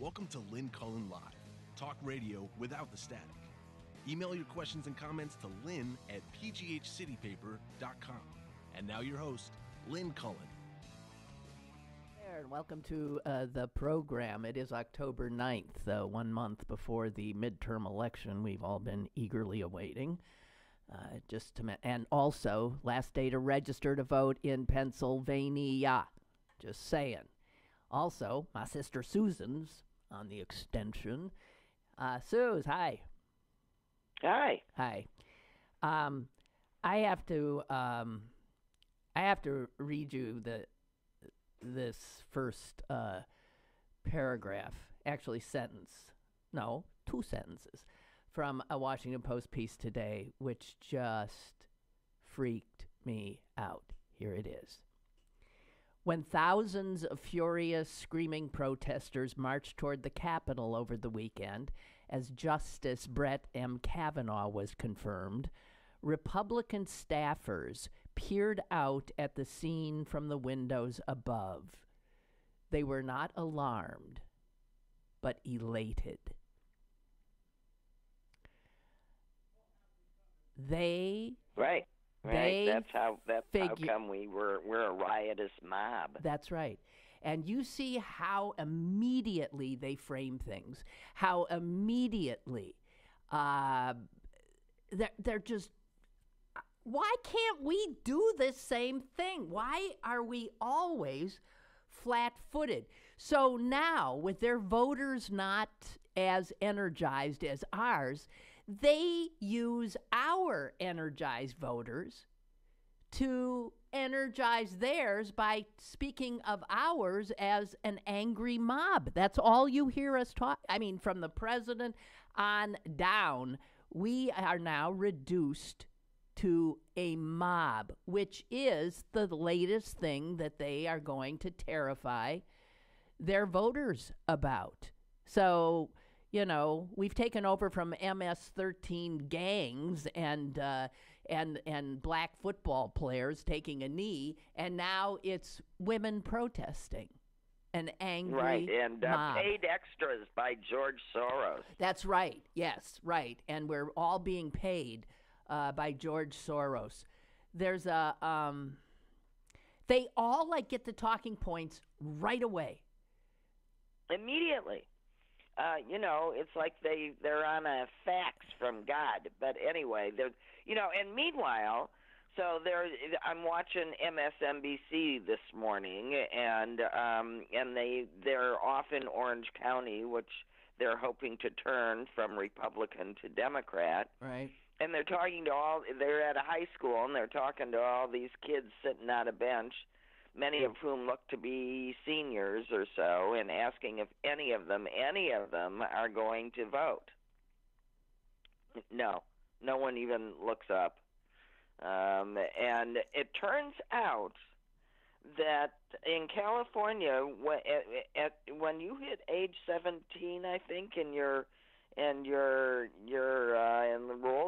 Welcome to Lynn Cullen Live, talk radio without the static. Email your questions and comments to lynn@pghcitypaper.com. And now your host, Lynn Cullen. And welcome to the program. It is October 9th, 1 month before the midterm election we've all been eagerly awaiting. And also, last day to register to vote in Pennsylvania. Just saying. Also, my sister Susan's on the extension. Suze, hi. Hi. Hi. I have to read you this first paragraph, actually two sentences, from a Washington Post piece today, which just freaked me out. Here it is. When thousands of furious, screaming protesters marched toward the Capitol over the weekend, as Justice Brett M. Kavanaugh was confirmed, Republican staffers peered out at the scene from the windows above. They were not alarmed, but elated. Right. That's how come we're a riotous mob. That's right. And you see how immediately they frame things. How immediately they're just. Why can't we do this same thing? Why are we always flat-footed? So now, with their voters not as energized as ours, they use our energized voters to energize theirs by speaking of ours as an angry mob. That's all you hear us talk. I mean, from the president on down, we are now reduced to a mob, which is the latest thing that they are going to terrify their voters about. So, you know, we've taken over from MS-13 gangs and black football players taking a knee, and now it's women protesting. An angry mob. Paid extras by George Soros. That's right. Yes, right. And we're all being paid by George Soros. There's a they all get the talking points right away. Immediately. It's like they're on a fax from God. But anyway, and meanwhile, I'm watching MSNBC this morning, and they're off in Orange County, which they're hoping to turn from Republican to Democrat. Right. And they're they're at a high school, and they're talking to all these kids sitting on a bench, many of whom look to be seniors or so, and asking if any of them are going to vote. No one even looks up. And it turns out that in California, when you hit age 17, I think, and you're enrolled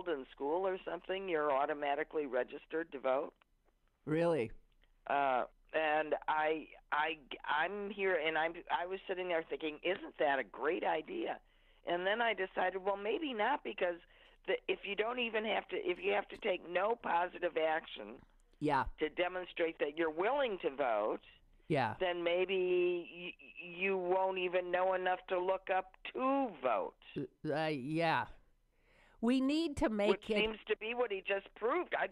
in school or something, you're automatically registered to vote. Really? And I'm here, and I was sitting there thinking, isn't that a great idea? And then I decided, well, maybe not, because if you have to take no positive action, to demonstrate that you're willing to vote, then maybe you won't even know enough to look up to vote. We need to make Which seems to be what he just proved. I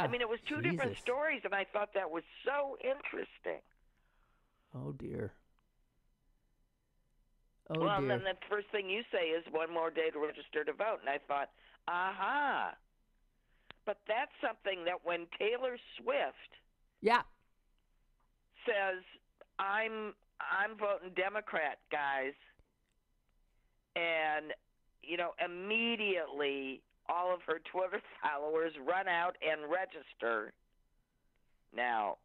mean, it was two different stories, and I thought that was so interesting. Oh, dear. And then the first thing you say is one more day to register to vote. And I thought, aha. But that's something that when Taylor Swift says, I'm voting Democrat, guys, and immediately all of her Twitter followers run out and register. Now,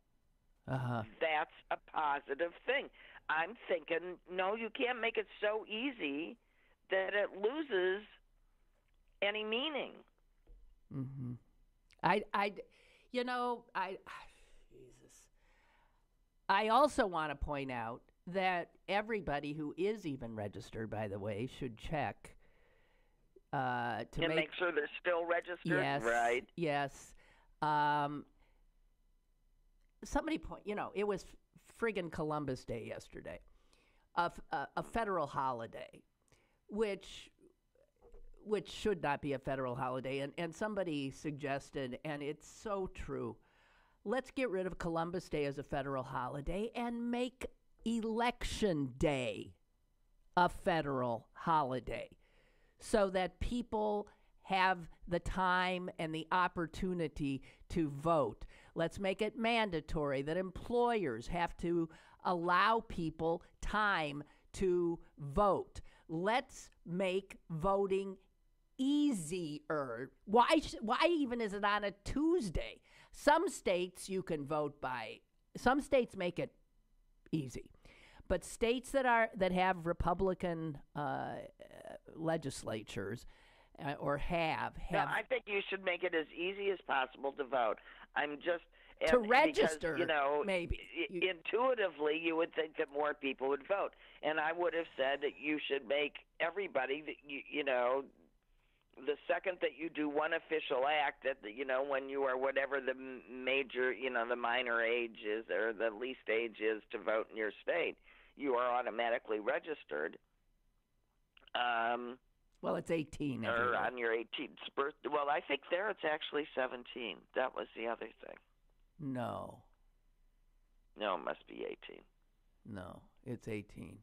that's a positive thing. I'm thinking, no, you can't make it so easy that it loses any meaning. Mm-hmm. Jesus. I also want to point out that everybody who is even registered, by the way, should check to make sure they're still registered. Yes, right. Yes. Somebody it was friggin' Columbus Day yesterday, a federal holiday, which should not be a federal holiday. And somebody suggested, and it's so true, let's get rid of Columbus Day as a federal holiday and make Election Day a federal holiday so that people have the time and the opportunity to vote. Let's make it mandatory that employers have to allow people time to vote. Let's make voting easier. Why even is it on a Tuesday? Some states you can vote by. Some states make it easy. But states that have Republican legislatures or have No, I think you should make it as easy as possible to vote. I'm just to register, because, maybe. Intuitively, you would think that more people would vote, and I would have said that you should make everybody that the second that you do one official act that when you are whatever the major the minor age is or the least age is to vote in your state, you are automatically registered. Well, it's 18. Or on your 18th birthday. Well, I think there it's actually 17. That was the other thing. No, it must be 18. No, it's 18.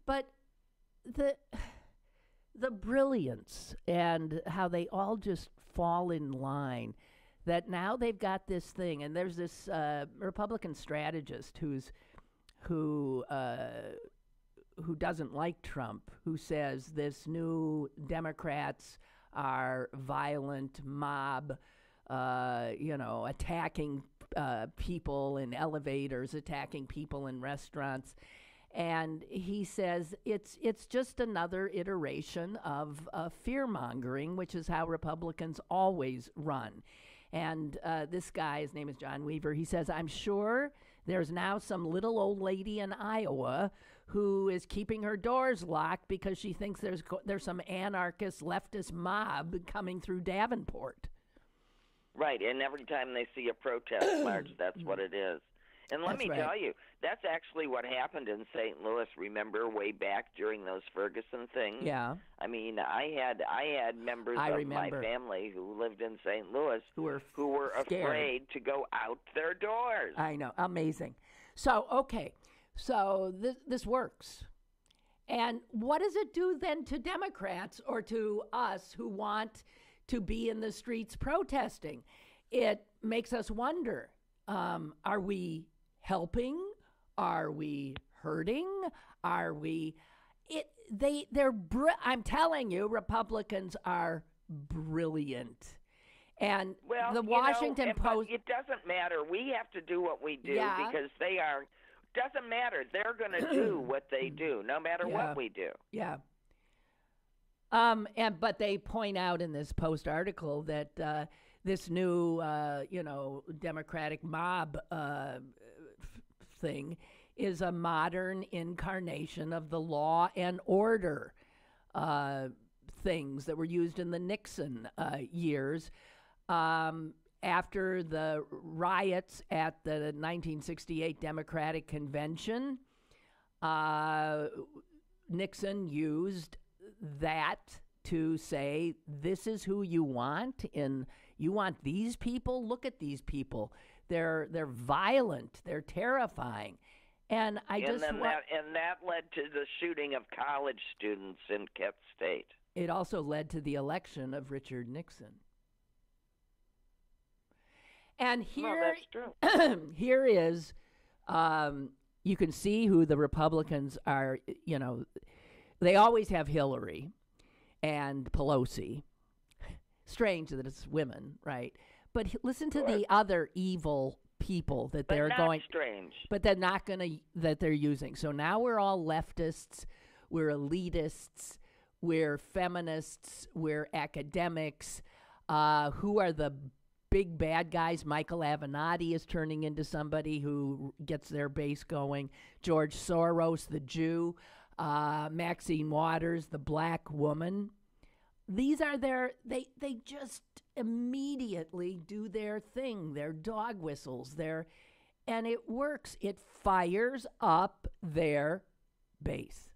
But the brilliance and how they all just fall in line, that now they've got this thing, and there's this Republican strategist who doesn't like Trump, who says this new Democrats are violent mob, attacking people in elevators, attacking people in restaurants. And he says it's just another iteration of fear-mongering, which is how Republicans always run. And this guy, his name is John Weaver, he says, I'm sure there's now some little old lady in Iowa who is keeping her doors locked because she thinks there's some anarchist leftist mob coming through Davenport. Right, and every time they see a protest march, that's what it is. And let me tell you, that's actually what happened in St. Louis. Remember, way back during those Ferguson things? Yeah. I mean, I had members of my family who lived in St. Louis who were afraid to go out their doors. I know, amazing. So, okay, so this works. And what does it do then to Democrats or to us who want to be in the streets protesting? It makes us wonder, are we helping? Are we hurting? Are we? I'm telling you, Republicans are brilliant. And the Washington Post. It doesn't matter. We have to do what we do because they are. Doesn't matter. They're going to do what they do, no matter what we do. Yeah. But they point out in this Post article that this new, Democratic mob thing is a modern incarnation of the law and order things that were used in the Nixon years. After the riots at the 1968 Democratic Convention, Nixon used that to say, this is who you want, and you want these people? Look at these people. They're violent. They're terrifying. And that led to the shooting of college students in Kent State. It also led to the election of Richard Nixon. And here, here is, you can see who the Republicans are. They always have Hillary and Pelosi. Strange that it's women, right? But listen to the other evil people that they're going. Strange. But they're not going to, that they're using. So now we're all leftists, we're elitists, we're feminists, we're academics. Who are the big bad guys. Michael Avenatti is turning into somebody who gets their base going. George Soros, the Jew. Maxine Waters, the black woman. These are they just immediately do their thing, their dog whistles, and it works. It fires up their base.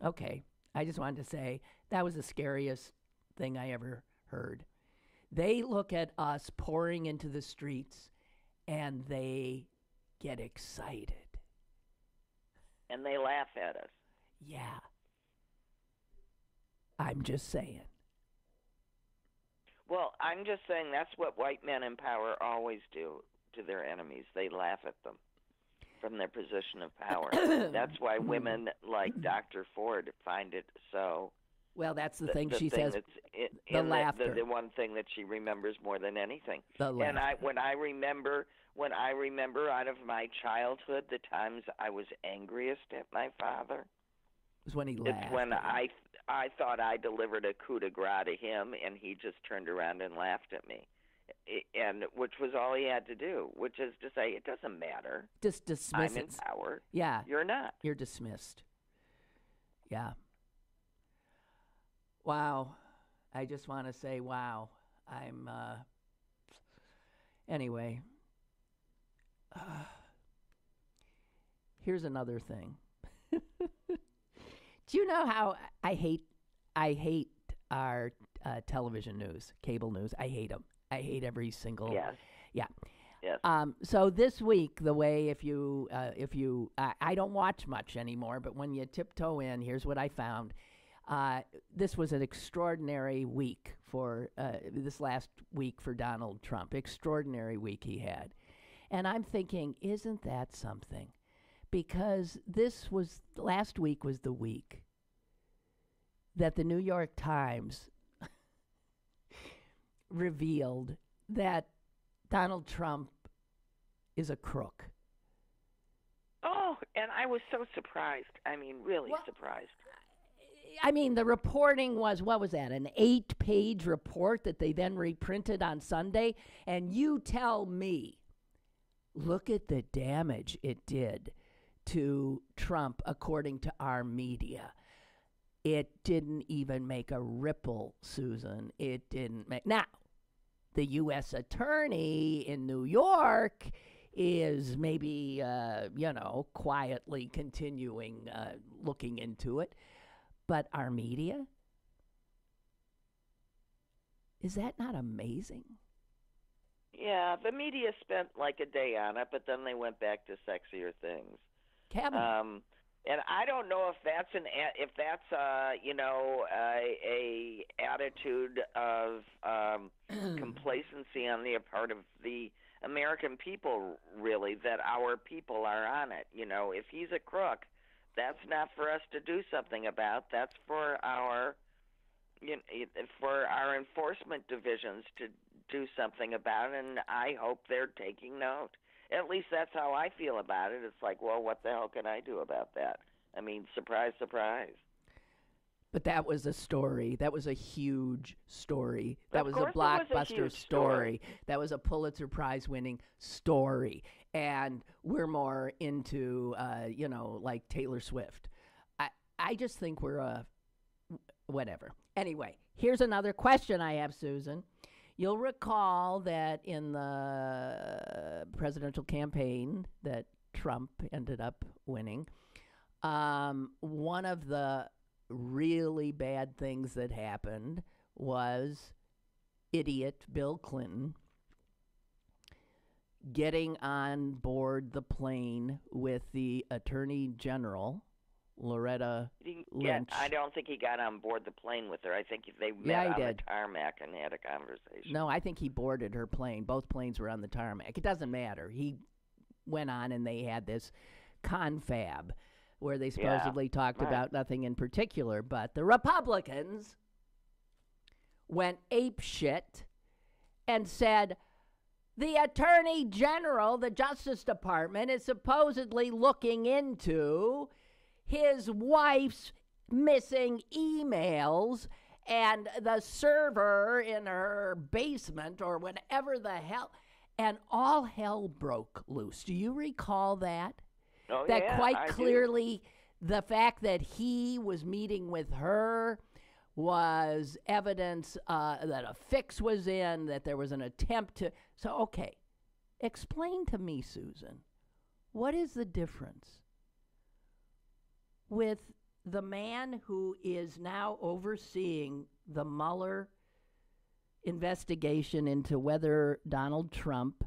Okay. I just wanted to say that was the scariest thing I ever heard. They look at us pouring into the streets and they get excited. And they laugh at us. Yeah. I'm just saying. Well, I'm just saying that's what white men in power always do to their enemies. They laugh at them from their position of power. That's why women like Dr. Ford find it so. Well, that's the thing she says. The laughter. The one thing that she remembers more than anything. The laughter. And when I remember out of my childhood the times I was angriest at my father, was when he laughed. It's when I thought I delivered a coup de grace to him, and he just turned around and laughed at me, and which was all he had to do, which is to say, it doesn't matter. Just dismiss it. I'm in power. Yeah. You're not. You're dismissed. Yeah. Wow. I just want to say, wow. I'm, anyway. Here's another thing. Do you know how I hate our television news, cable news? I hate them. I hate every single. Yes. Yeah. Yes. So this week, the way if you I don't watch much anymore, but when you tiptoe in, here's what I found. This was an extraordinary week for this last week for Donald Trump. Extraordinary week he had. And I'm thinking, isn't that something? Because last week was the week that the New York Times revealed that Donald Trump is a crook. Oh, and I was so surprised. I mean, really surprised. I mean, the reporting was, what was that, an 8-page report that they then reprinted on Sunday? And you tell me, look at the damage it did to Trump, according to our media. It didn't even make a ripple, Susan. It didn't make... Now, the U.S. attorney in New York is maybe, quietly continuing looking into it. But our media? Is that not amazing? Yeah, the media spent like a day on it, but then they went back to sexier things. Cabinet. And I don't know if that's a attitude of complacency on the part of the American people, really, that our people are on it. You know, if he's a crook, that's not for us to do something about. That's for our enforcement divisions to do something about, and I hope they're taking note. At least that's how I feel about it. It's like, well, what the hell can I do about that? I mean, surprise, surprise. But that was a story. That was a huge story. That was a blockbuster story. That was a Pulitzer Prize winning story. And we're more into, like Taylor Swift. I just think we're whatever. Anyway, here's another question I have, Susan. You'll recall that in the presidential campaign that Trump ended up winning, one of the really bad things that happened was idiot Bill Clinton getting on board the plane with the Attorney General, Loretta Lynch. I don't think he got on board the plane with her. I think they met on the tarmac and had a conversation. No, I think he boarded her plane. Both planes were on the tarmac. It doesn't matter. He went on and they had this confab where they supposedly talked about nothing in particular. But the Republicans went apeshit and said, the Attorney General, the Justice Department, is supposedly looking into his wife's missing emails and the server in her basement or whatever the hell, and all hell broke loose. Do you recall that? Oh, that yeah, quite I clearly the fact that he was meeting with her was evidence that a fix was in, that there was an attempt to. So, okay, explain to me, Susan, what is the difference with the man who is now overseeing the Mueller investigation into whether Donald Trump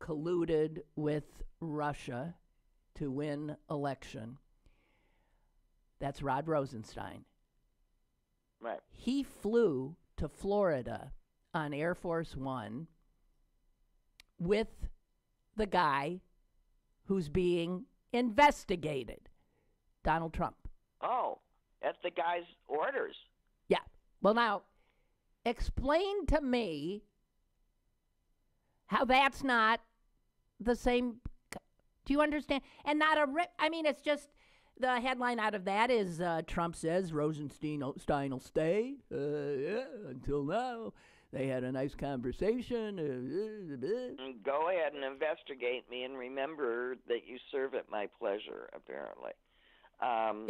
colluded with Russia to win election? That's Rod Rosenstein. Right. He flew to Florida on Air Force One with the guy who's being investigated, Donald Trump. Oh, that's the guy's orders. Yeah. Well, now, explain to me how that's not the same. Do you understand? And not a I mean, it's just the headline out of that is Trump says Rosenstein will stay. Until now, they had a nice conversation. Go ahead and investigate me, and remember that you serve at my pleasure, apparently.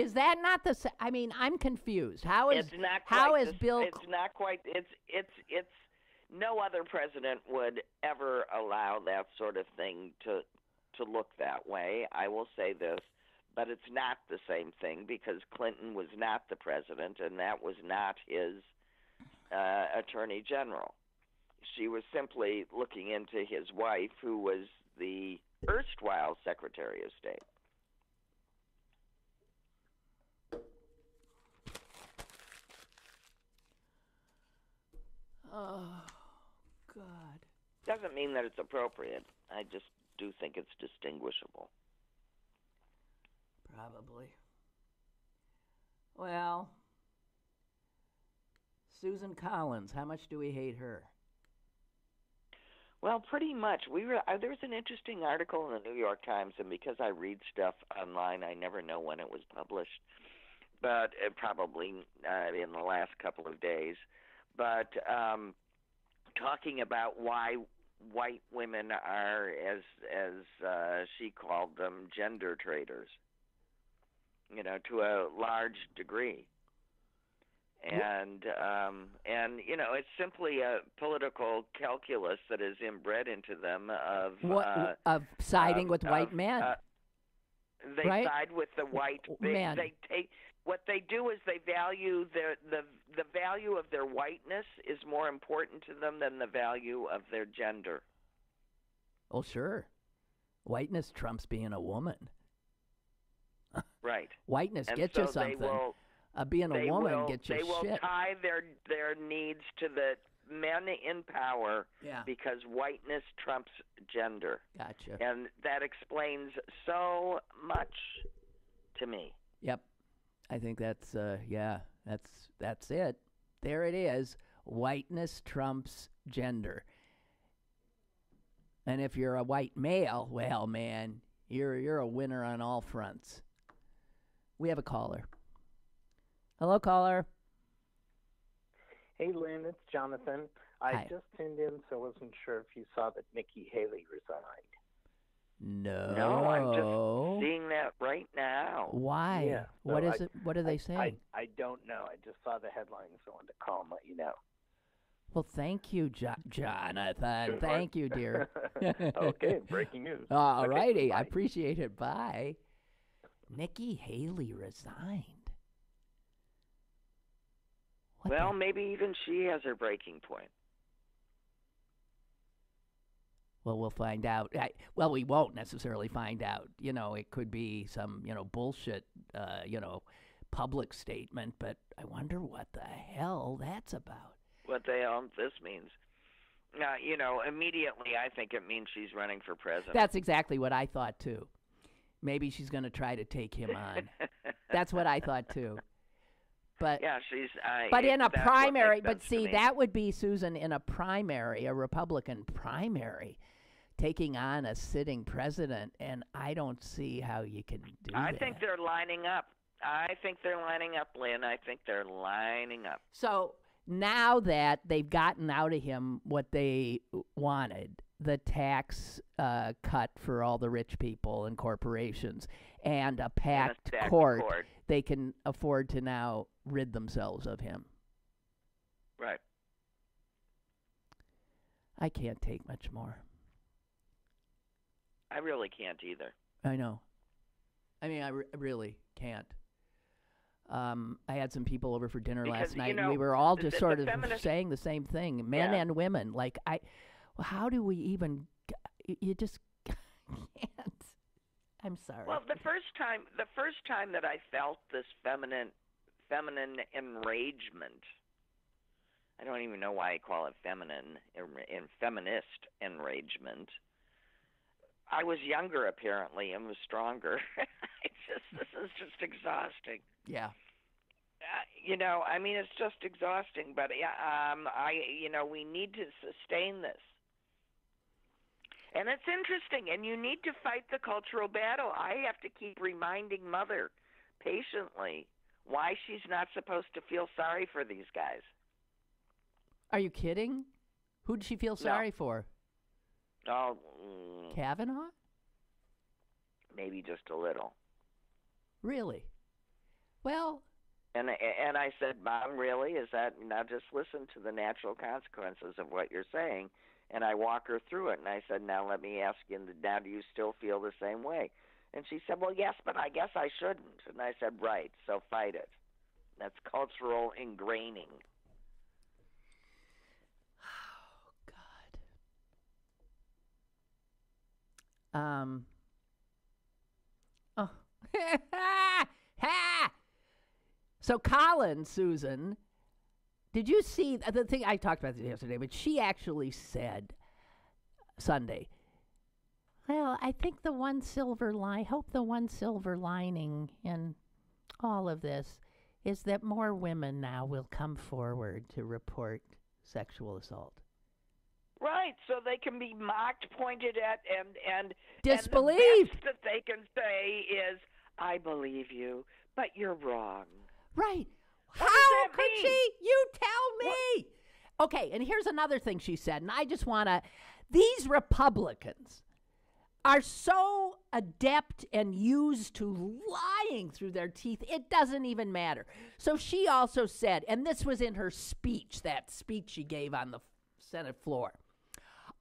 Is that not the same? I mean, I'm confused. How is it's not how quite is the, Bill? It's not quite. It's no other president would ever allow that sort of thing to look that way. I will say this, but it's not the same thing because Clinton was not the president, and that was not his attorney general. She was simply looking into his wife, who was the erstwhile Secretary of State. Oh, God. Doesn't mean that it's appropriate. I just do think it's distinguishable. Probably. Well, Susan Collins, how much do we hate her? Well, pretty much. There was an interesting article in the New York Times, and because I read stuff online, I never know when it was published, but probably in the last couple of days. But talking about why white women are, as she called them, gender traders, to a large degree. And it's simply a political calculus that is inbred into them of siding with white men. They right? side with the white men. They take what they do is they value the value of their whiteness is more important to them than the value of their gender. Oh, sure. Whiteness trumps being a woman. Right. Whiteness and gets so you something. Being a they woman will, gets you they will shit. tie their needs to the men in power because whiteness trumps gender. Gotcha. And that explains so much to me. Yep. I think that's that's it. There it is. Whiteness trumps gender. And if you're a white male, well, man, you're a winner on all fronts. We have a caller. Hello, caller. Hey, Lynn, it's Jonathan. Hi. I just tuned in, so I wasn't sure if you saw that Nikki Haley resigned. No, I'm just seeing that right now. Why? Yeah, What so is it? What are they saying? I don't know. I just saw the headlines, so I wanted to call and let you know. Well, thank you, Jonathan. Thank you, dear. Okay, breaking news. All righty. Okay, I bye. appreciate it. Bye. Nikki Haley resigned. Well, maybe even she has her breaking point. Well, we'll find out. Well, we won't necessarily find out. It could be some, bullshit, public statement, but I wonder what the hell that's about. What the hell this means. Immediately I think it means she's running for president. That's exactly what I thought, too. Maybe she's going to try to take him on. That's what I thought, too. But yeah, she's. But in a primary, but see, that would be, Susan, in a primary, a Republican primary, taking on a sitting president, and I don't see how you can do that. I think they're lining up. I think they're lining up, Lynn. I think they're lining up. So now that they've gotten out of him what they wanted, the tax cut for all the rich people and corporations, and a packed court, they can afford to now rid themselves of him. Right. I can't take much more. I really can't either. I know. I mean, I really can't. I had some people over for dinner last night, and we were all just sort of saying the same thing, men and women. Like, how do we even? You just can't. I'm sorry. Well, the first time that I felt this feminine enragement, I don't even know why I call it feminine and feminist enragement. I was younger, apparently, and was stronger. This is just exhausting. Yeah. I mean, it's just exhausting. But we need to sustain this. And it's interesting, and you need to fight the cultural battle. I have to keep reminding Mother patiently why she's not supposed to feel sorry for these guys. Are you kidding? Who did she feel sorry for? Oh, Kavanaugh? Maybe just a little. Really? Well. And I said, Mom, really? Is that now? Just listen to the natural consequences of what you're saying. And I walk her through it, and I said, now let me ask you, now do you still feel the same way? And she said, well, yes, but I guess I shouldn't. And I said, right, so fight it. That's cultural ingraining. Oh, God. So Colin, Susan, did you see the thing? I talked about this yesterday, but she actually said Sunday, well, I think hope the one silver lining in all of this is that more women now will come forward to report sexual assault. Right, so they can be mocked, pointed at, and disbelieved. And the best that they can say is, I believe you, but you're wrong. Right. What How does that could mean? she? You tell me. What? Okay, and here's another thing she said, and I just want to, these Republicans are so adept and used to lying through their teeth, it doesn't even matter. So she also said, and this was in her speech, that speech she gave on the Senate floor,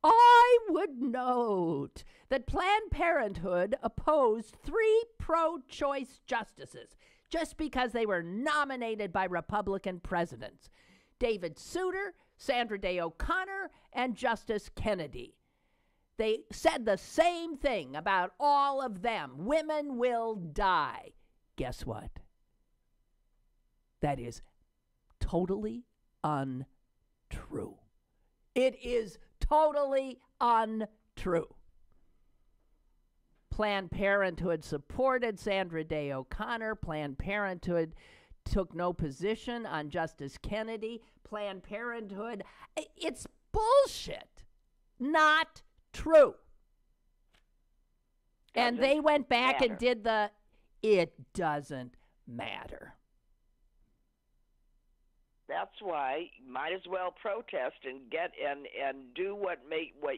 I would note that Planned Parenthood opposed 3 pro-choice justices just because they were nominated by Republican presidents, David Souter, Sandra Day O'Connor, and Justice Kennedy. They said the same thing about all of them. Women will die. Guess what? That is totally untrue. It is totally untrue. Planned Parenthood supported Sandra Day O'Connor. Planned Parenthood took no position on Justice Kennedy. Planned Parenthood, it's bullshit. Not true. And they went back and did it doesn't matter. That's why you might as well protest and get and do what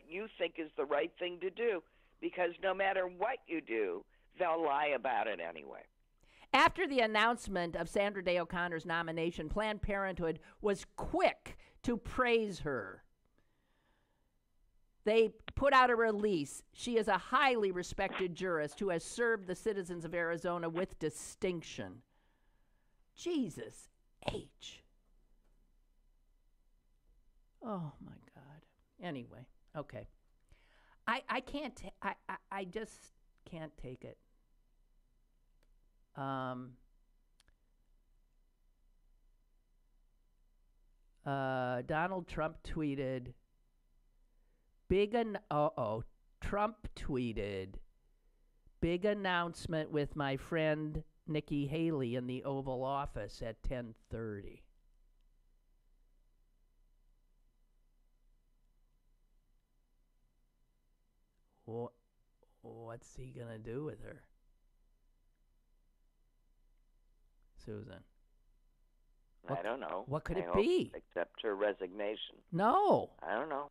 you think is the right thing to do, because no matter what you do, they'll lie about it anyway. After the announcement of Sandra Day O'Connor's nomination, Planned Parenthood was quick to praise her. They put out a release. She is a highly respected jurist who has served the citizens of Arizona with distinction. Jesus H. Oh, my God. Anyway, okay. I can't, I just can't take it. Donald Trump tweeted, Trump tweeted, big announcement with my friend Nikki Haley in the Oval Office at 10:30. What's he going to do with her? Susan? I don't know. What could I it hope be? Except her resignation. No. I don't know.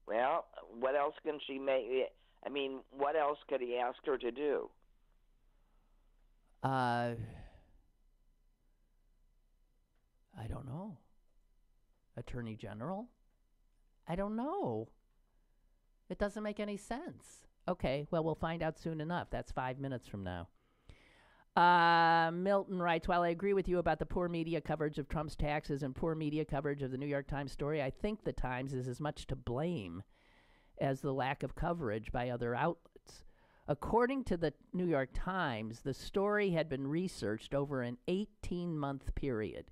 Well, what else can she make? I mean, what else could he ask her to do? I don't know. Attorney General? I don't know. It doesn't make any sense. Okay, well, we'll find out soon enough. That's 5 minutes from now. Milton writes, while I agree with you about the poor media coverage of Trump's taxes and poor media coverage of the New York Times story, I think the Times is as much to blame as the lack of coverage by other outlets. According to the New York Times, the story had been researched over an 18-month period.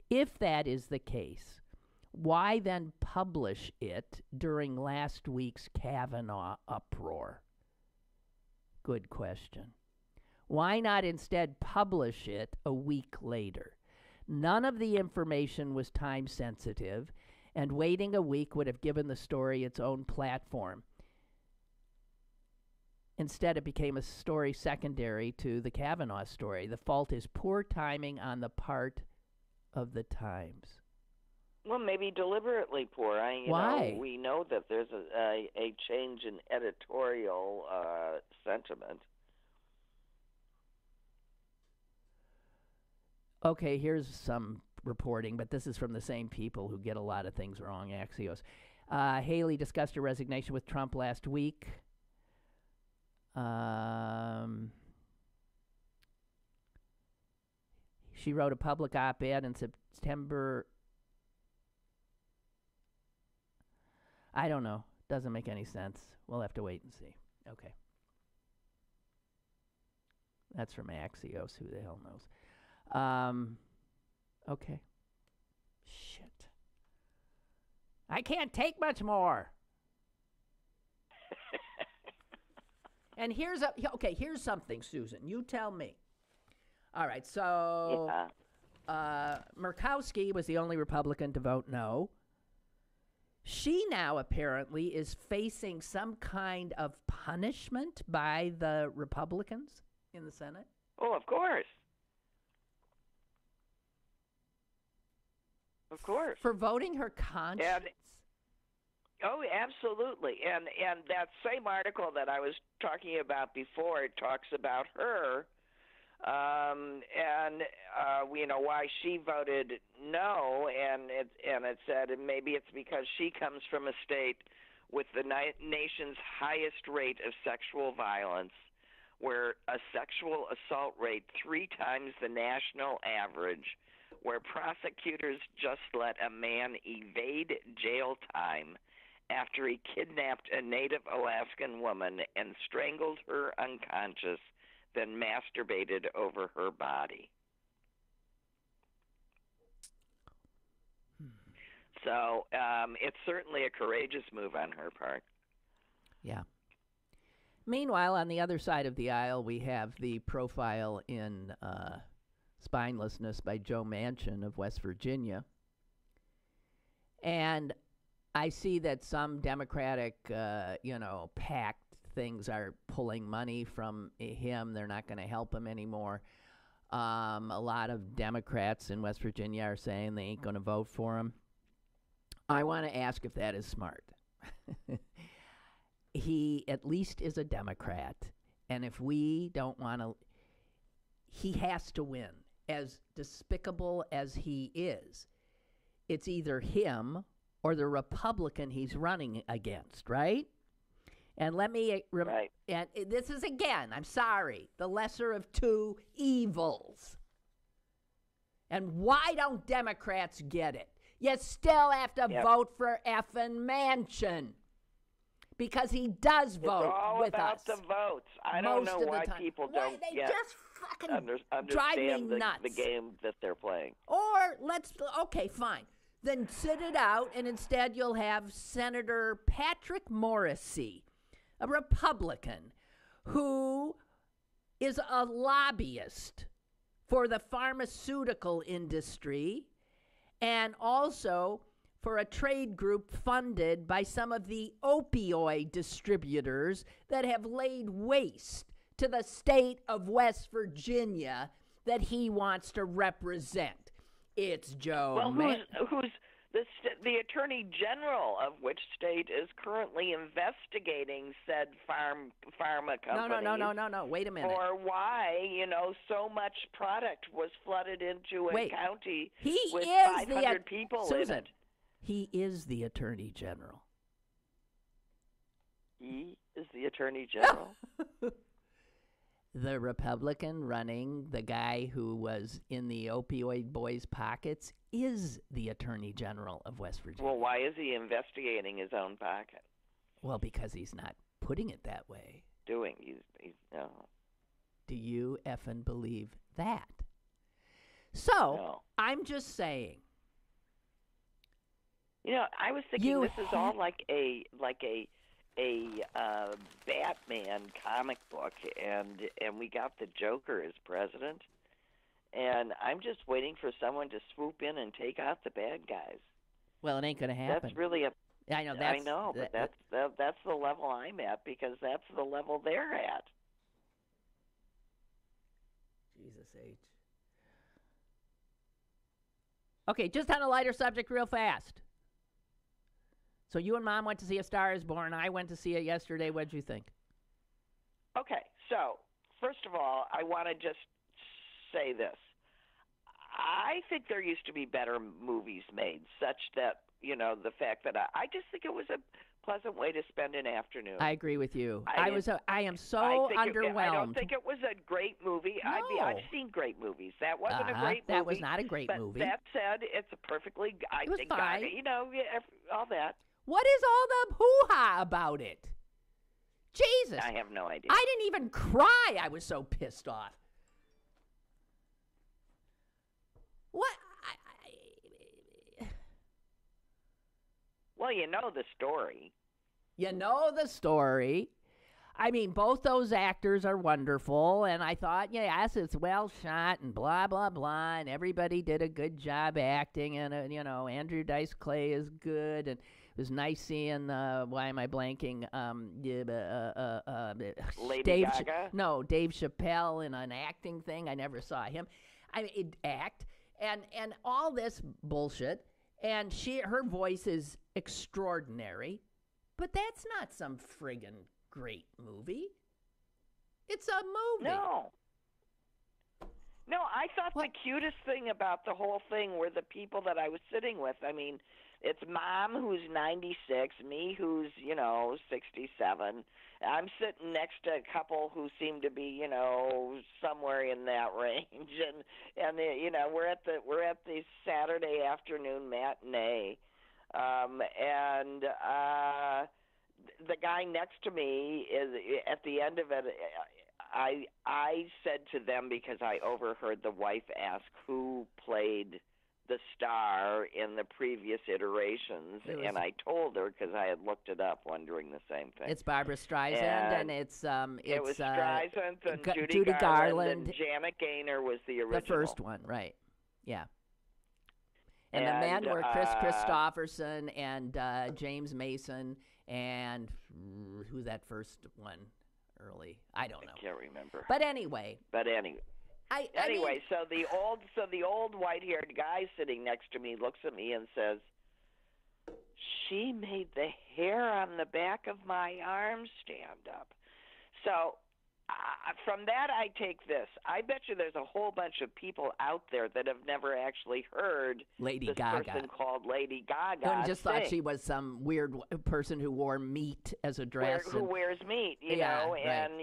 If that is the case, why then publish it during last week's Kavanaugh uproar? Good question. Why not instead publish it a week later? None of the information was time sensitive, and waiting a week would have given the story its own platform. Instead, it became a story secondary to the Kavanaugh story. The fault is poor timing on the part of the Times. Well, maybe deliberately poor. Why? We know that there's a change in editorial sentiment. Okay, here's some reporting, but this is from the same people who get a lot of things wrong, Axios. Haley discussed her resignation with Trump last week. She wrote a public op-ed in September. I don't know. Doesn't make any sense. We'll have to wait and see. Okay. That's from Axios. Who the hell knows? Okay. Shit. I can't take much more. And here's something, Susan. You tell me. All right, so Murkowski was the only Republican to vote no. She now apparently is facing some kind of punishment by the Republicans in the Senate. Oh, of course. Of course. For voting her conscience? Oh, absolutely. And that same article that I was talking about before, it talks about her and why she voted no, and it said maybe it's because she comes from a state with the nation's highest rate of sexual violence, where a sexual assault rate 3 times the national average, where prosecutors just let a man evade jail time after he kidnapped a Native Alaskan woman and strangled her unconscious, then masturbated over her body. So it's certainly a courageous move on her part. Yeah. Meanwhile, on the other side of the aisle, we have the profile in spinelessness by Joe Manchin of West Virginia. And I see that some Democratic, PAC things are pulling money from him. They're not going to help him anymore. A lot of Democrats in West Virginia are saying they ain't going to vote for him. I want to ask if that is smart. He at least is a Democrat. And if we don't want to, he has to win. As despicable as he is, it's either him or the Republican he's running against, right? And let me, right. And this is, again, I'm sorry, the lesser of two evils. And why don't Democrats get it? You still have to vote for effing Manchin. Because he does vote with us. It's all about the votes. I don't know why people don't just fucking understand drive me nuts. The game that they're playing. Or okay, fine. Then sit it out, and instead you'll have Senator Patrick Morrissey, a Republican, who is a lobbyist for the pharmaceutical industry and also for a trade group funded by some of the opioid distributors that have laid waste to the state of West Virginia that he wants to represent. It's Joe. Well, who's the Attorney General of which state is currently investigating said pharma companies? No. Wait a minute. Or why, so much product was flooded into a county with 500 people Susan, in it. He is the Attorney General. He is the Attorney General? The Republican running the guy who was in the opioid boys' pockets is the Attorney General of West Virginia. Well, why is he investigating his own pocket? Well, because he's not putting it that way. No. Do you effing believe that? So, No. I'm just saying. I was thinking this is all like a Batman comic book, and we got the Joker as president, and I'm just waiting for someone to swoop in and take out the bad guys. Well, it ain't going to happen. That's really I know. but that's the level I'm at, because that's the level they're at. Jesus H. Okay, just on a lighter subject real fast. So you and Mom went to see A Star is Born. I went to see it yesterday. What'd you think? Okay, so first of all, I want to just say this. I think there used to be better movies made, such that, the fact that I just think it was a pleasant way to spend an afternoon. I agree with you. I am so underwhelmed. I don't think it was a great movie. No. I've seen great movies. That wasn't a great movie. That was not a great movie. That said, it's a perfectly, It was fine. all that. What is all the hoo-ha about it? Jesus. I have no idea. I didn't even cry. I was so pissed off. What? Well, you know the story. You know the story. I mean, both those actors are wonderful, and I thought, yes, it's well shot and blah, blah, blah, and everybody did a good job acting, and, Andrew Dice Clay is good, and it was nice seeing, why am I blanking, Lady Gaga? No, Dave Chappelle in an acting thing. I never saw him. Act, and all this bullshit, and her voice is extraordinary, but that's not some friggin' great movie. It's a movie. No, I thought the cutest thing about the whole thing were the people that I was sitting with. I mean, it's Mom, who's 96, me, who's, 67. I'm sitting next to a couple who seem to be, somewhere in that range, and we're at the Saturday afternoon matinee, and the guy next to me is at the end of it. I said to them, because I overheard the wife ask who played the star in the previous iterations, and I told her because I had looked it up, wondering the same thing. It's Barbara Streisand, and it was Streisand and Judy Garland, and Janet Gaynor was the original. The first one, right? Yeah. And the men were Chris Christopherson and James Mason, and who's that first one? Early, I don't know. I can't remember. But anyway. So the old white-haired guy sitting next to me looks at me and says, "She made the hair on the back of my arm stand up." So from that, I take this. I bet you there's a whole bunch of people out there that have never actually heard Lady this Gaga. person called Lady Gaga. And just thought she was some weird person who wore meat as a dress. Who wears meat, know, and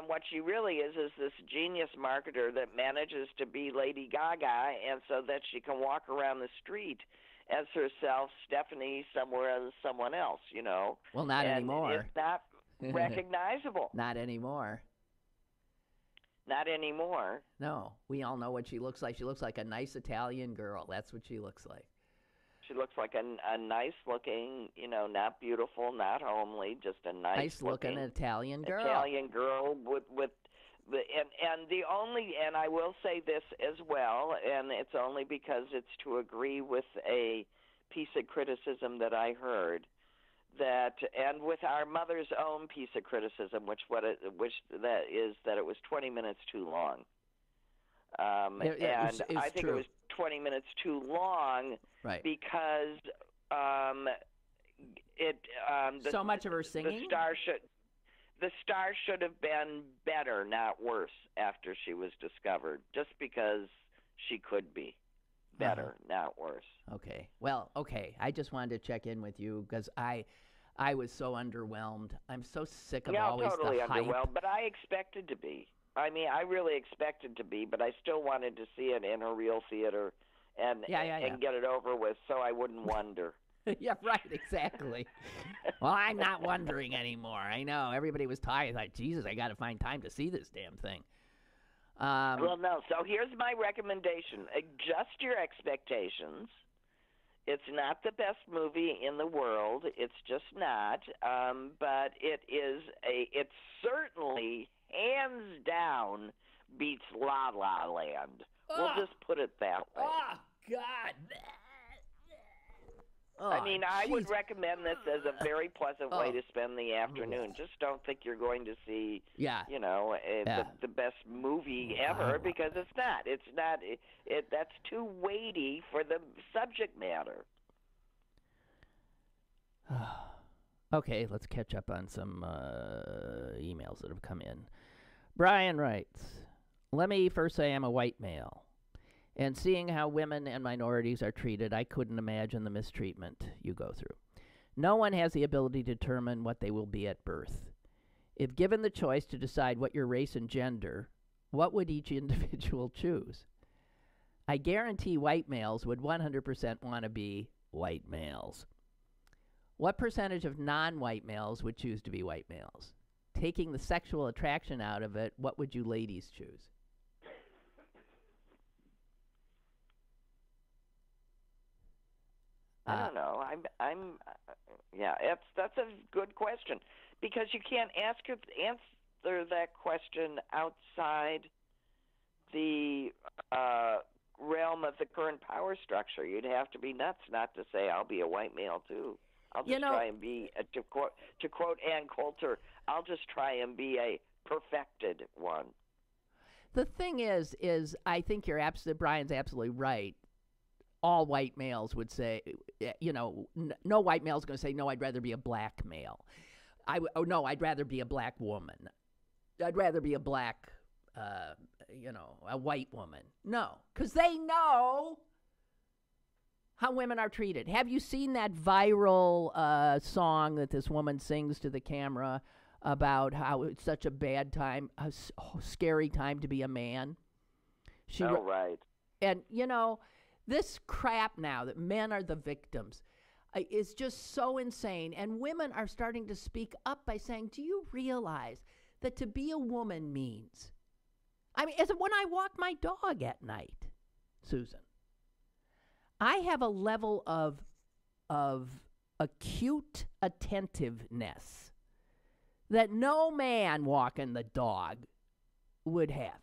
what she really is this genius marketer that manages to be Lady Gaga, and so that she can walk around the street as herself, Stephanie, somewhere as someone else, Well, not anymore. It's not recognizable. Not anymore. Not anymore. No, we all know what she looks like. She looks like a nice Italian girl. That's what she looks like. She looks like a nice-looking, not beautiful, not homely, just a nice-looking Italian girl. Italian girl with and I will say this as well, and it's only because it's to agree with a piece of criticism that I heard. and with our mother's own piece of criticism, which that it was 20 minutes too long. And I think true. it was 20 minutes too long, right, because so much of her singing. The star should have been better, not worse, after she was discovered, just because she could be better, not worse. Okay. Well, okay. I just wanted to check in with you because I was so underwhelmed. I'm so sick of always totally the hype. underwhelmed, but I expected to be. I mean, I really expected to be, but I still wanted to see it in a real theater and get it over with so I wouldn't wonder. Yeah, right, exactly. Well, I'm not wondering anymore. I know. Everybody was tired. Like, Jesus, I got to find time to see this damn thing. Well, no. So here's my recommendation. Adjust your expectations. It's not the best movie in the world. It's just not. But it certainly, hands down, beats La La Land. We'll just put it that way. Oh, God. Oh, I mean, I would recommend this as a very pleasant way to spend the afternoon. Just don't think you're going to see, the best movie ever, because it's not. It's not. That's too weighty for the subject matter. Okay, let's catch up on some emails that have come in. Brian writes, "Let me first say I'm a white male. And seeing how women and minorities are treated, I couldn't imagine the mistreatment you go through. No one has the ability to determine what they will be at birth. If given the choice to decide what your race and gender, what would each individual choose? I guarantee white males would 100% want to be white males. What percentage of non-white males would choose to be white males? Taking the sexual attraction out of it, what would you ladies choose?" I don't know. That's a good question, because you can't answer that question outside the realm of the current power structure. You'd have to be nuts not to say I'll be a white male too. I'll just try and be, to quote Ann Coulter, I'll just try and be a perfected one. The thing is I think Brian's absolutely right. All white males would say, no white male's going to say, no, I'd rather be a black male. I'd rather be a black woman. I'd rather be a black, a white woman. No, because they know how women are treated. Have you seen that viral song that this woman sings to the camera about how it's such a bad time, a scary time to be a man? Right. And, this crap now that men are the victims is just so insane. And women are starting to speak up by saying, do you realize that to be a woman means? I mean, when I walk my dog at night, Susan, I have a level of acute attentiveness that no man walking the dog would have.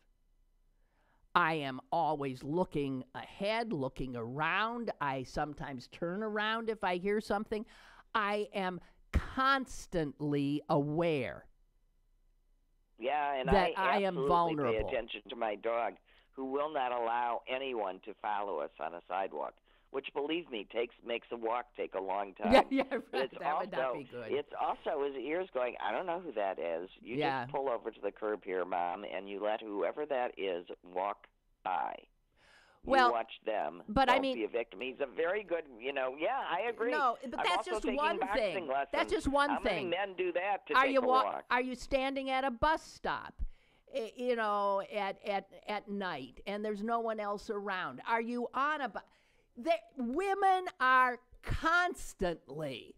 I am always looking ahead, looking around. I sometimes turn around if I hear something. I am constantly aware that I am vulnerable. Pay attention to my dog, who will not allow anyone to follow us on a sidewalk, which, believe me, makes a walk take a long time. Yeah, right. That would not be good. It's also his ears going, I don't know who that is. You just pull over to the curb here, Mom, and you let whoever that is walk by. You watch them. But don't be a victim. He's a very good, I agree. No, but that's just one thing. That's just one How thing. many men do that to take a walk? Are you standing at a bus stop, at night, and there's no one else around? Are you on a bus? Women are constantly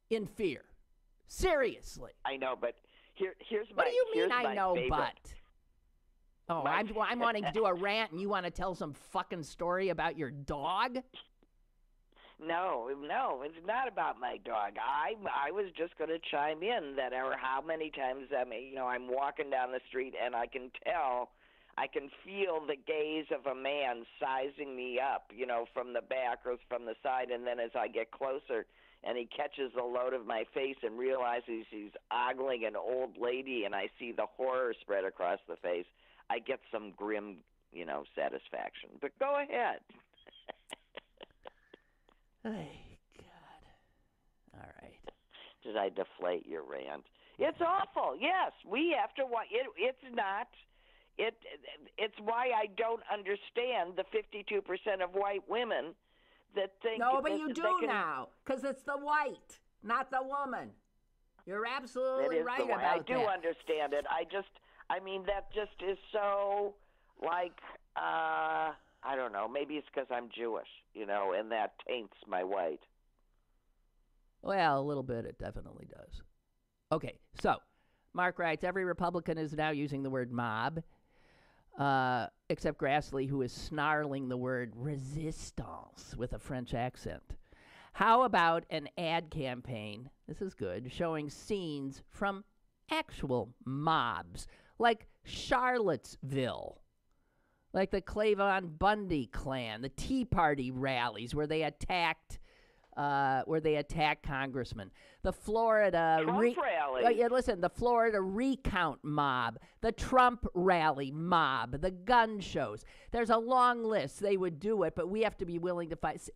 in fear. Seriously. I know, but here's my. What do you mean? I know, favorite. but. Oh, I'm wanting to do a rant, and you want to tell some fucking story about your dog? No, it's not about my dog. I was just going to chime in that how many times I'm walking down the street and I can feel the gaze of a man sizing me up, from the back or from the side, and then as I get closer and he catches a load of my face and realizes he's ogling an old lady, and I see the horror spread across the face, I get some grim, satisfaction. But go ahead. Hey, God. All right. Did I deflate your rant? It's awful. Yes, we have to watch. It's not. It's why I don't understand the 52% of white women that think. No, but that you do they can, now, because it's the white, not the woman. You're absolutely right about that. I do understand it. That just is so, I don't know. Maybe it's because I'm Jewish, and that taints my white. Well, a little bit. It definitely does. Okay, so Mark writes, every Republican is now using the word mob, except Grassley, who is snarling the word resistance with a French accent. How about an ad campaign, this is good, showing scenes from actual mobs, like Charlottesville, like the Clavon Bundy clan, the Tea Party rallies where they attacked congressmen, the Florida rally. The Florida recount mob, the Trump rally mob, the gun shows. There's a long list. They would do it, but we have to be willing to fight.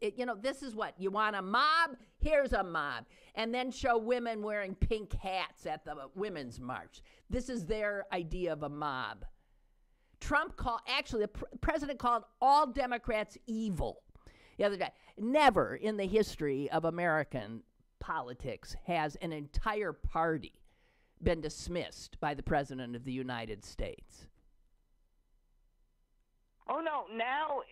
This is what you want: a mob. Here's a mob, and then show women wearing pink hats at the women's march. This is their idea of a mob. The president called all Democrats evil the other day. Never in the history of American politics has an entire party been dismissed by the President of the United States. Oh no! Now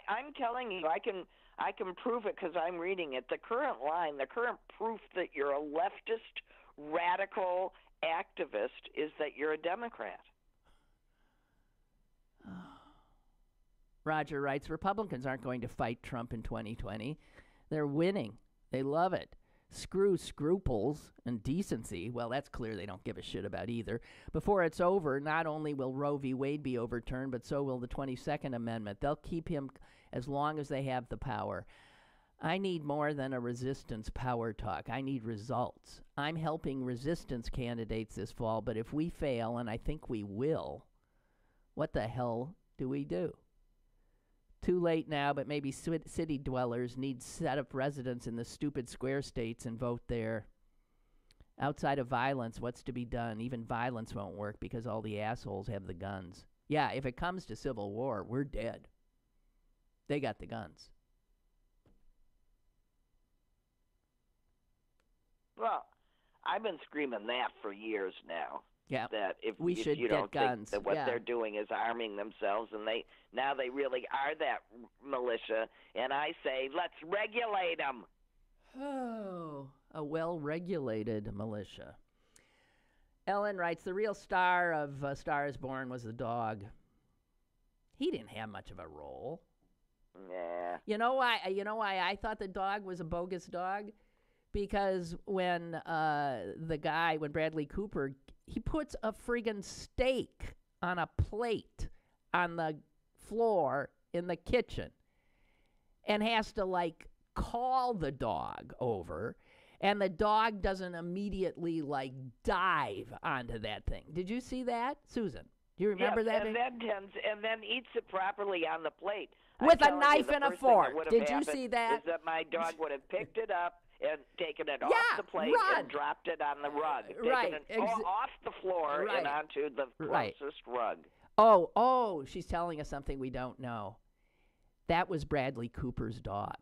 I'm telling you, I can prove it because I'm reading it. The current proof that you're a leftist, radical activist is that you're a Democrat. Roger writes, Republicans aren't going to fight Trump in 2020. They're winning. They love it. Screw scruples and decency. Well, that's clear they don't give a shit about either. Before it's over, not only will Roe v. Wade be overturned, but so will the 22nd Amendment. They'll keep him as long as they have the power. I need more than a resistance power talk. I need results. I'm helping resistance candidates this fall, but if we fail, and I think we will, what the hell do we do? Too late now, but maybe city dwellers need set up residents in the stupid square states and vote there. Outside of violence, what's to be done? Even violence won't work because all the assholes have the guns. Yeah, if it comes to civil war, we're dead. They got the guns. Well, I've been screaming that for years now. Yeah, that if we should you get don't guns. Think that what they're doing is arming themselves, and they really are that militia. And I say, let's regulate them. Oh, a well-regulated militia. Ellen writes, the real star of Star is Born was the dog. He didn't have much of a role. Yeah. You know why I thought the dog was a bogus dog? Because when Bradley Cooper, he puts a friggin' steak on a plate on the floor in the kitchen and has to call the dog over, and the dog doesn't immediately dive onto that thing. Did you see that, Susan? Do you remember that? And then eats it properly on the plate. With a knife and a fork. Did you see that? Is that my dog would have picked it up and taken it off the plate and dropped it on the rug. Taken it off the floor and onto the closest rug. Oh, she's telling us something we don't know. That was Bradley Cooper's dog.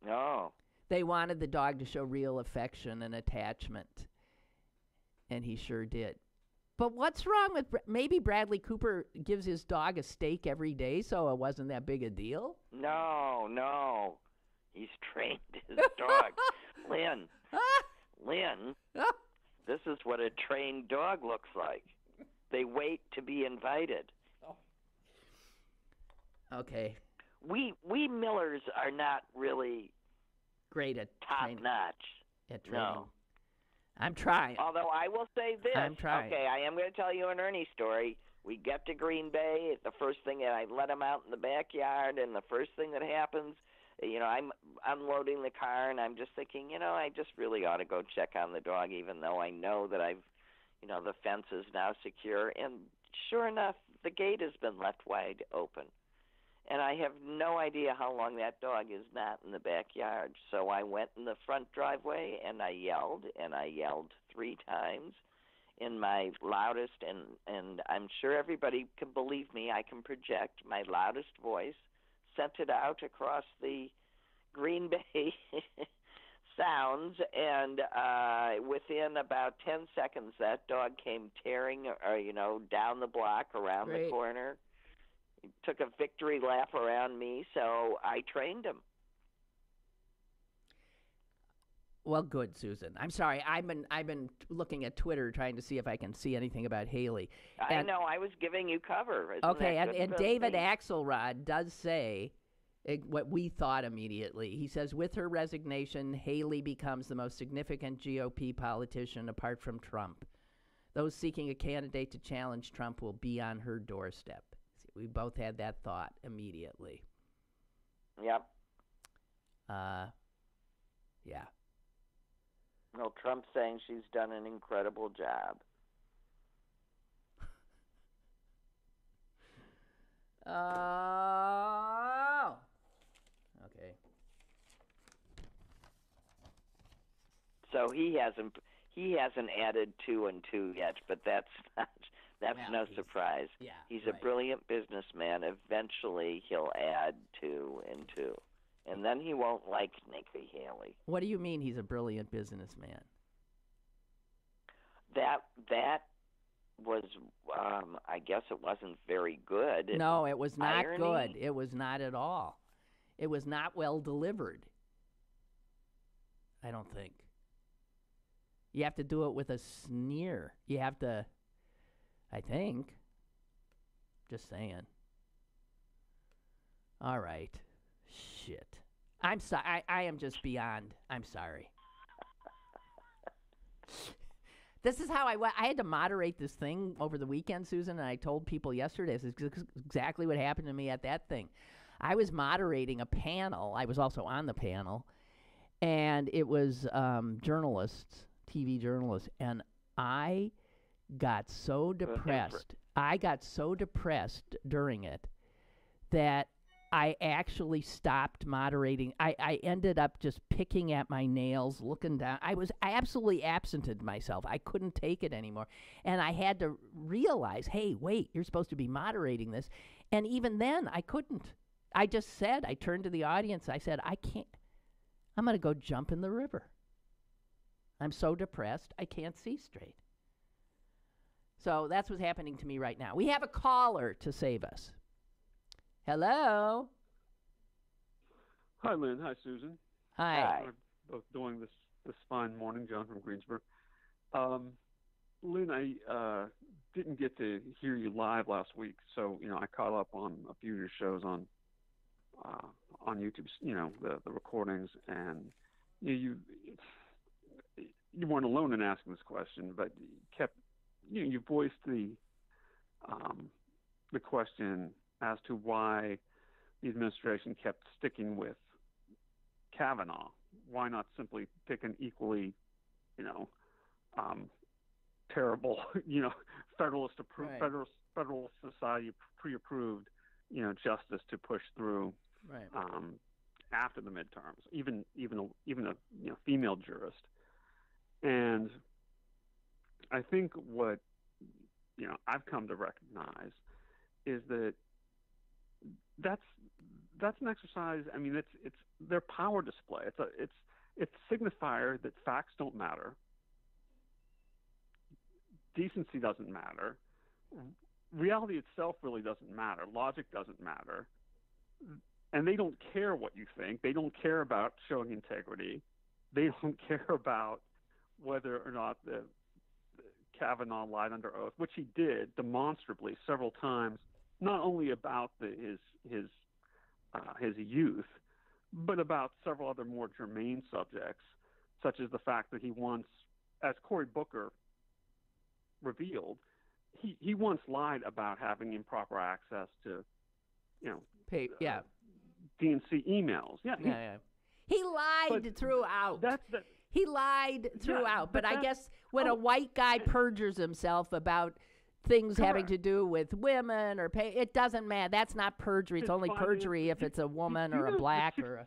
No. They wanted the dog to show real affection and attachment, and he sure did. But what's wrong with maybe Bradley Cooper gives his dog a steak every day, so it wasn't that big a deal? No. He's trained his dog. Lynn, this is what a trained dog looks like. They wait to be invited. Oh. Okay. We Millers are not really great at top notch at training. No. I'm trying. Although I will say this. I'm trying. Okay, I am going to tell you an Ernie story. We get to Green Bay. The first thing, I let him out in the backyard, and the first thing that happens I'm unloading the car, and I'm just thinking, I just really ought to go check on the dog, even though I know that the fence is now secure. And sure enough, the gate has been left wide open. And I have no idea how long that dog is not in the backyard. So I went in the front driveway, and I yelled 3 times in my loudest, and I'm sure everybody can believe me. I can project my loudest voice, sent it out across the Green Bay sounds, and within about 10 seconds, that dog came tearing, down the block, around the corner. He took a victory lap around me, so I trained him. Well, good, Susan. I'm sorry. I've been looking at Twitter trying to see if I can see anything about Haley. I know. I was giving you cover. Okay, and David Axelrod does say what we thought immediately. He says, with her resignation, Haley becomes the most significant GOP politician apart from Trump. Those seeking a candidate to challenge Trump will be on her doorstep. See, we both had that thought immediately. Yep. Yeah. Well, Trump's saying she's done an incredible job. Oh. Okay. So he hasn't added 2 and 2 yet, but that's no surprise. Yeah, he's a brilliant businessman. Eventually, he'll add 2 and 2. And then he won't like Nikki Haley. What do you mean he's a brilliant businessman? That was, I guess it wasn't very good. No, it was not irony. good. It was not at all. It was not well delivered. I don't think. You have to do it with a sneer. You have to, I think. Just saying. All right. Shit. I'm sorry. I am just beyond. I'm sorry. This is how I had to moderate this thing over the weekend, Susan, and I told people yesterday, this is exactly what happened to me at that thing. I was moderating a panel. I was also on the panel, and it was journalists, TV journalists, and I got so depressed. I got so depressed during it that I actually stopped moderating. I ended up just picking at my nails, looking down. I absolutely absented myself. I couldn't take it anymore. And I had to realize, hey, wait, you're supposed to be moderating this. And even then, I couldn't. I just said, I turned to the audience. I said, I can't. I'm going to go jump in the river. I'm so depressed, I can't see straight. So that's what's happening to me right now. We have a caller to save us. Hello. Hi, Lynn. Hi, Susan. Hi. We're both doing this fine morning. John from Greensboro. Lynn, I didn't get to hear you live last week, so I caught up on a few of your shows on YouTube. The recordings, and you weren't alone in asking this question, but you voiced the question as to why the administration kept sticking with Kavanaugh. Why not simply pick an equally, terrible, Federalist Society pre-approved, justice to push through after the midterms, even a female jurist. And I think what I've come to recognize is that that's an exercise. I mean, it's their power display. It's signifier that facts don't matter, decency doesn't matter, reality itself really doesn't matter, logic doesn't matter, and they don't care what you think. They don't care about showing integrity. They don't care about whether or not the Kavanaugh lied under oath, which he did demonstrably several times, not only about his youth, but about several other more germane subjects, such as the fact that he once, as Cory Booker revealed, he once lied about having improper access to, DNC emails. Yeah. He lied throughout. He lied throughout. But I guess when a white guy perjures himself about things having to do with women or pay, it doesn't matter. That's not perjury. It's only perjury if it's a woman or a black or a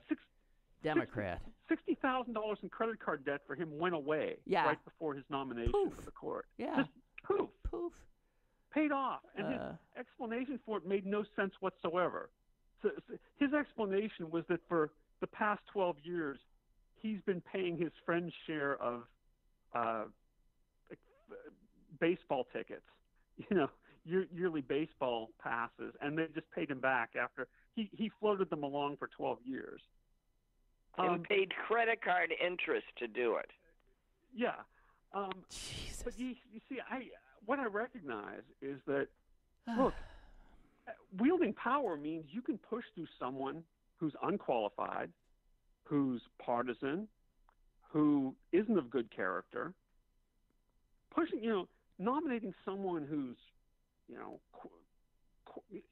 Democrat. $60,000 in credit card debt for him went away right before his nomination for the court. Yeah. Just poof. Paid off. And his explanation for it made no sense whatsoever. So his explanation was that for the past 12 years, he's been paying his friend's share of baseball tickets, yearly baseball passes, and they just paid him back after he floated them along for 12 years. And paid credit card interest to do it. Yeah. Jesus. But you see, what I recognize is that, look, wielding power means you can push through someone who's unqualified, who's partisan, who isn't of good character. Nominating someone who's,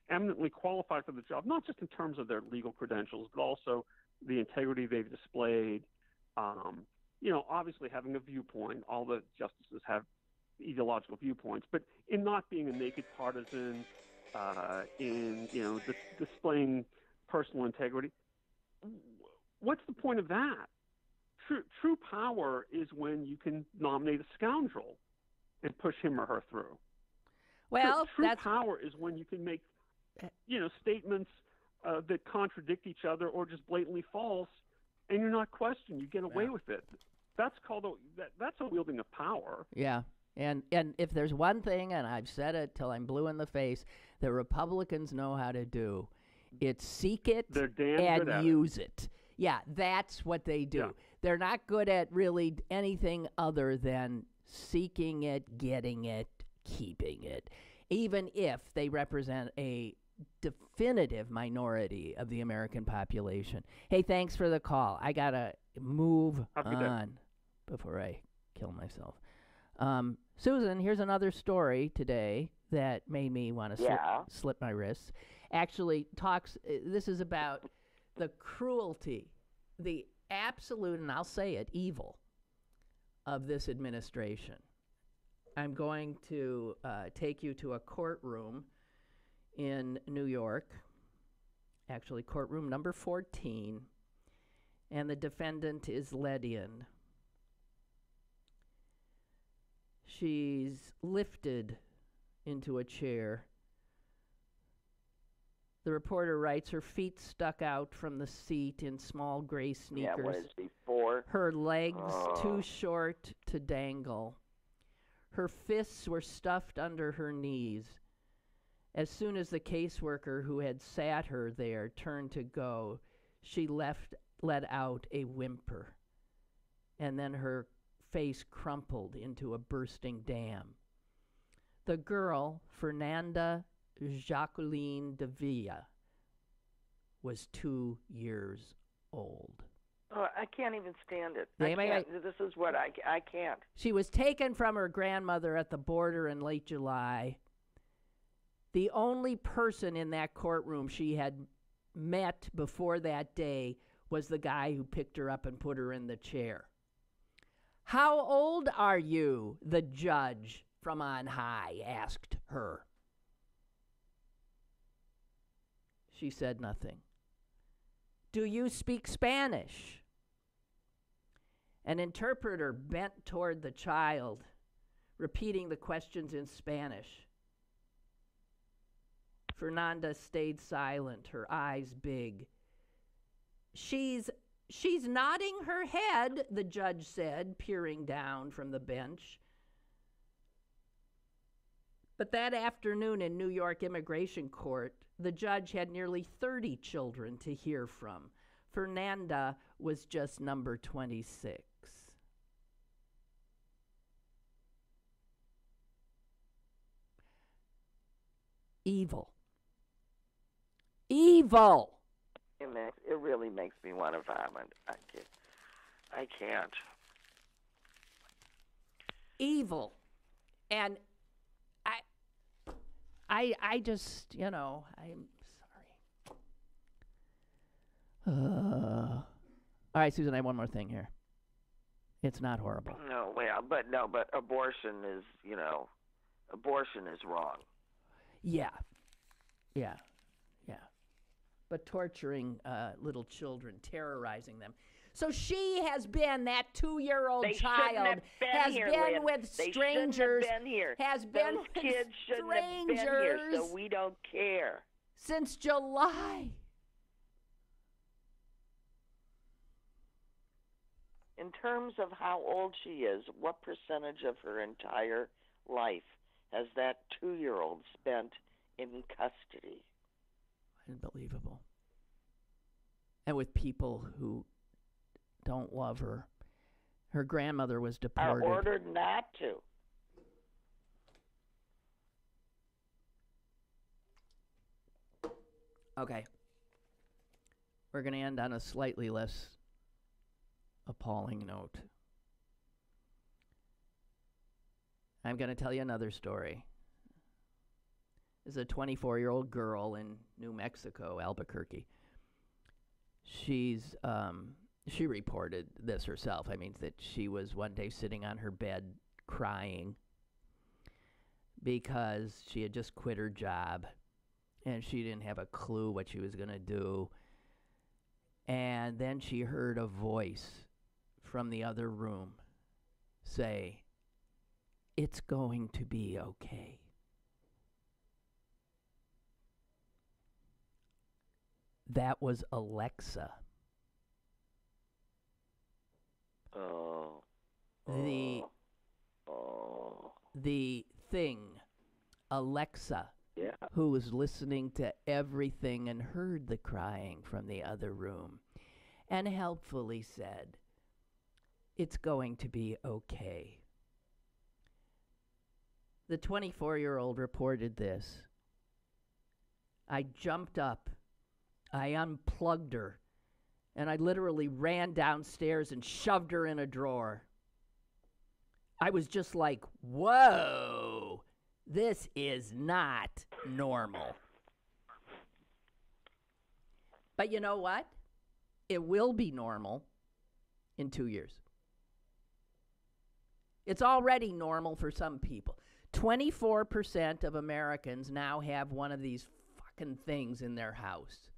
eminently qualified for the job, not just in terms of their legal credentials, but also the integrity they've displayed. Obviously having a viewpoint. All the justices have ideological viewpoints, but in not being a naked partisan, in displaying personal integrity. What's the point of that? True power is when you can nominate a scoundrel and push him or her through. Well, true power is when you can make, statements that contradict each other or just blatantly false, and you're not questioned. You get away with it. That's called that's a wielding of power. Yeah. And if there's one thing, and I've said it till I'm blue in the face, that Republicans know how to do, it's seek it and use it. Yeah, that's what they do. Yeah. They're not good at really anything other than seeking it, getting it, keeping it, even if they represent a definitive minority of the American population. Hey, thanks for the call. I got to move on before I kill myself. Susan, here's another story today that made me want to slip my wrists. Actually this is about the cruelty, the absolute, and I'll say it, evil of this administration. I'm going to take you to a courtroom in New York, actually courtroom number 14, and the defendant is led in. She's lifted into a chair. The reporter writes, her feet stuck out from the seat in small gray sneakers. Yeah, what is before? Her legs too short to dangle. Her fists were stuffed under her knees. As soon as the caseworker who had sat her there turned to go, she let out a whimper, and then her face crumpled into a bursting dam. The girl, Fernanda Jacqueline de Villa, was 2 years old. Oh, I can't even stand it. This is what I can't. She was taken from her grandmother at the border in late July. The only person in that courtroom she had met before that day was the guy who picked her up and put her in the chair. How old are you? The judge from on high asked her. She said nothing. Do you speak Spanish? An interpreter bent toward the child, repeating the questions in Spanish. Fernanda stayed silent, her eyes big. She's nodding her head, the judge said, peering down from the bench. But that afternoon in New York Immigration Court, the judge had nearly 30 children to hear from. Fernanda was just number 26. Evil. Evil! It really makes me want to vomit. I can't. Evil. And I just, I'm sorry. All right, Susan, I have one more thing here. It's not horrible. No, well, but abortion is, abortion is wrong. Yeah. But torturing little children, terrorizing them. So she has been, that 2-year-old child has here, been Lynn. with They strangers. Shouldn't have been here. Has been Those with kids shouldn't strangers have been here, so we don't care. Since July. In terms of how old she is, what percentage of her entire life has that 2-year-old spent in custody? Unbelievable. And with people who don't love her. Her grandmother was deported. Are ordered not to. Okay. We're going to end on a slightly less appalling note. I'm going to tell you another story. There's a 24-year-old girl in New Mexico, Albuquerque. She reported this herself. I mean, that she was one day sitting on her bed crying because she had just quit her job and she didn't have a clue what she was going to do. And then she heard a voice from the other room say, "It's going to be okay." That was Alexa. The thing, Alexa, who was listening to everything and heard the crying from the other room and helpfully said, "It's going to be okay." The 24-year-old reported this. I jumped up. I unplugged her, and I literally ran downstairs and shoved her in a drawer. I was just like, whoa, this is not normal. But you know what? It will be normal in 2 years. It's already normal for some people. 24% of Americans now have one of these fucking things in their house.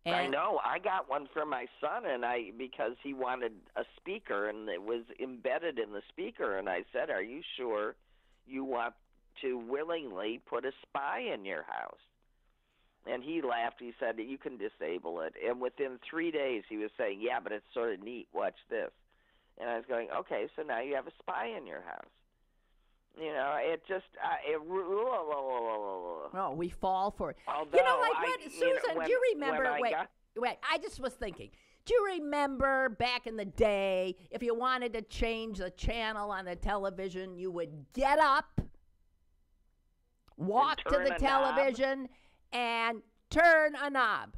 And I know. I got one for my son, because he wanted a speaker, and it was embedded in the speaker. And I said, "Are you sure you want to willingly put a spy in your house?" And he laughed. He said, "You can disable it." And within 3 days, he was saying, "Yeah, but it's sort of neat. Watch this." And I was going, "Okay, so now you have a spy in your house." You know, it just well, we fall for it. Although you know, like Susan, do you remember? Wait, I just was thinking. Do you remember back in the day, if you wanted to change the channel on the television, you would get up, walk to the television, and turn a knob?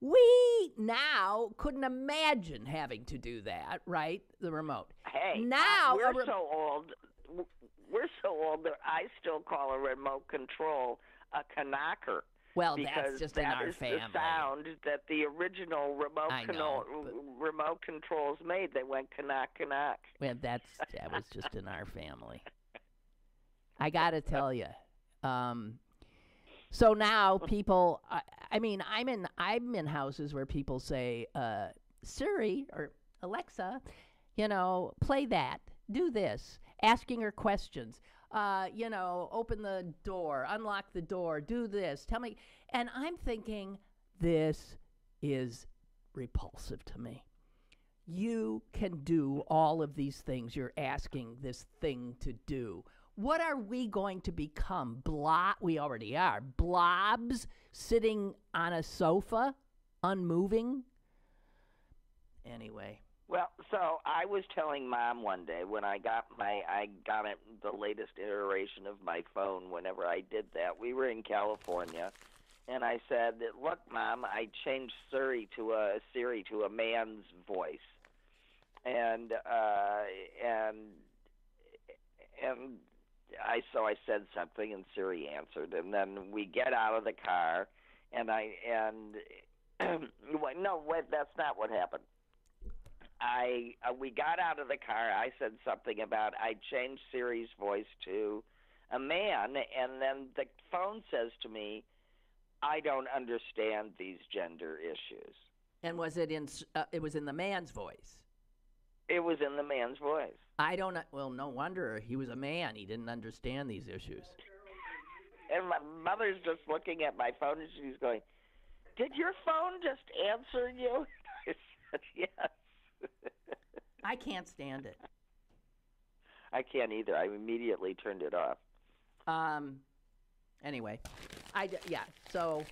We now couldn't imagine having to do that, right? The remote. Hey, now we're so old. We're so old that I still call a remote control a knocker. Well, that's just in our family. That is the sound that the original remote controls made. They went knock. Well, that was just in our family. I got to tell you. So now people, I'm in houses where people say, Siri or Alexa, play that, do this, asking her questions, open the door, unlock the door, do this, tell me. And I'm thinking, this is repulsive to me. You can do all of these things you're asking this thing to do. What are we going to become? We already are. Blobs sitting on a sofa, unmoving? Anyway. Well, so I was telling Mom one day when I got the latest iteration of my phone. Whenever I did that, we were in California, and I said, "Look, Mom, I changed Siri to a man's voice," and I said something, and Siri answered, and then we get out of the car, and no, wait, that's not what happened. We got out of the car. I said something about I changed Siri's voice to a man, and then the phone says to me, "I don't understand these gender issues." And was it in? It was in the man's voice. It was in the man's voice. I don't. Well, no wonder he was a man. He didn't understand these issues. And my mother's just looking at my phone, and she's going, "Did your phone just answer you?" I said, "Yes." I can't stand it. I can't either. I immediately turned it off. Anyway, yeah. So,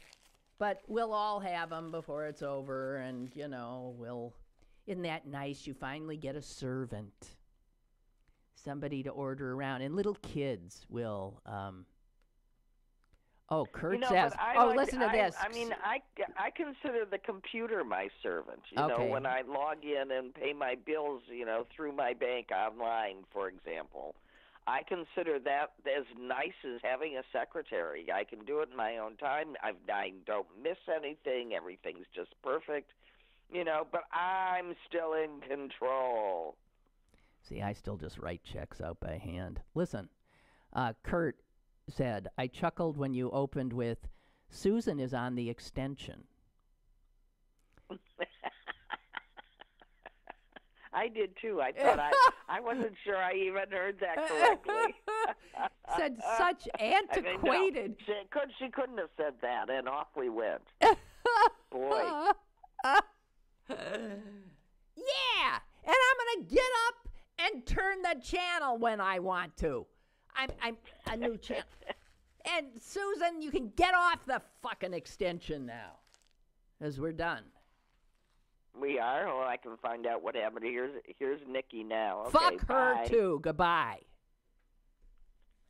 but we'll all have them before it's over, and we'll. Isn't that nice? You finally get a servant, somebody to order around, and little kids will. Oh, Kurt says. Listen to this. I mean, I consider the computer my servant. You Okay. know, when I log in and pay my bills, through my bank online, for example, I consider that as nice as having a secretary. I can do it in my own time. I don't miss anything. Everything's just perfect. But I'm still in control. See, I still just write checks out by hand. Listen, Kurt said, I chuckled when you opened with, Susan is on the extension. I did too. I thought I wasn't sure I even heard that correctly. Said such antiquated. I mean, she couldn't have said that, and off we went. Boy. Yeah, and I'm gonna get up and turn the channel when I want to. I'm a new channel. And Susan, you can get off the fucking extension now, as we're done. We are. Well, I can find out what happened. Here's Nikki now. Okay, fuck her bye. too. Goodbye.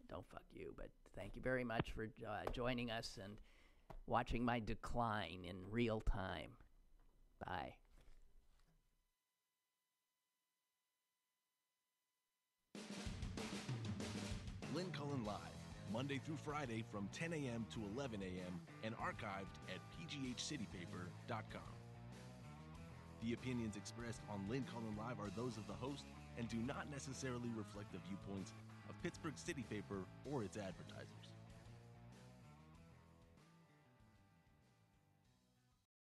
Don't fuck you, but thank you very much for joining us and watching my decline in real time. Bye. Lynn Cullen Live, Monday through Friday from 10 a.m. to 11 a.m. and archived at pghcitypaper.com. The opinions expressed on Lynn Cullen Live are those of the host and do not necessarily reflect the viewpoints of Pittsburgh City Paper or its advertisers.